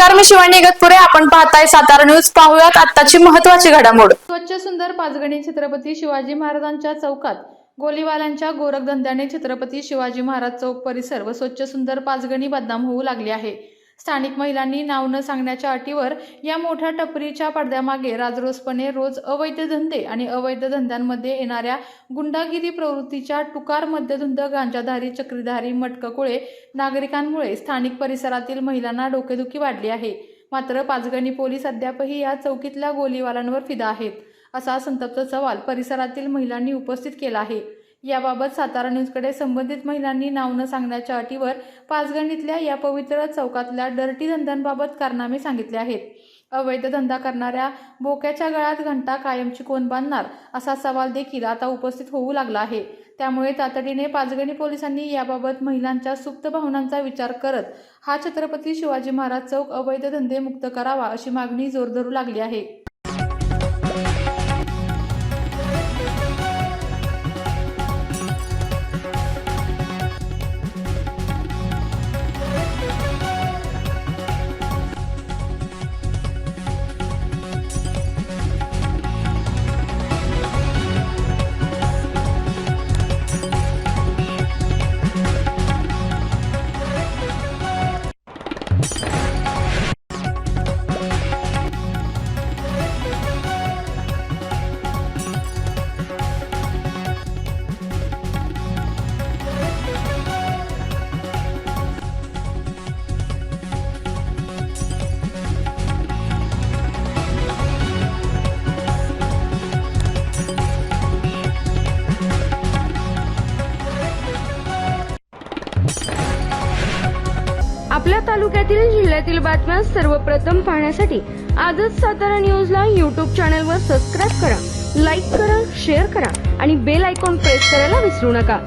नमस्कार, मी शिवानी इगतपुरे. आपण पाहताय सातारा न्यूज. पाहूयात आत्ताची महत्त्वाची घडामोड. स्वच्छ सुंदर पाचगणी छत्रपती शिवाजी महाराजांच्या चौकात गोलीवाल्यांच्या गोरखधंद्याने छत्रपती शिवाजी महाराज चौक परिसर व स्वच्छ सुंदर पाचगणी बदनाम होऊ लागली आहे. स्थानिक महिलांनी नाव न सांगण्याच्या अटीवर या मोठ्या टपरीच्या पडद्यामागे राजरोसपणे रोज अवैध धंदे आणि अवैध धंद्यांमध्ये येणाऱ्या गुंडागिरी प्रवृत्तीच्या टुकार मध्यधुंद गांजाधारी चक्रीधारी मटककुळे नागरिकांमुळे स्थानिक परिसरातील महिलांना डोकेदुखी वाढली आहे. मात्र पाचगणी पोलीस अद्यापही या चौकीतल्या गोलीवालांवर फिदा आहेत, असा संतप्त सवाल परिसरातील महिलांनी उपस्थित केला आहे. याबाबत सातारा न्यूजकडे संबंधित महिलांनी नाव न सांगण्याच्या अटीवर पाचगणीतल्या या पवित्र चौकातल्या डर्टी धंद्यांबाबत कारनामे सांगितले आहेत. अवैध धंदा करणाऱ्या बोक्याच्या गळ्यात घंटा कायमची कोण बांधणार, असा सवाल देखील आता उपस्थित होऊ लागला आहे. त्यामुळे तातडीने पाचगणी पोलिसांनी याबाबत महिलांच्या सुप्त भावनांचा विचार करत हा छत्रपती शिवाजी महाराज चौक अवैध धंदे मुक्त करावा, अशी मागणी जोर धरू लागली आहे. आपल्या तालुक्यातील जिल्ह्यातील बातम्या सर्वप्रथम पाहण्यासाठी आजच सातारा न्यूजला YouTube चॅनलवर सबस्क्राईब करा, लाईक करा, शेअर करा आणि बेल आयकॉन प्रेस करायला विसरू नका.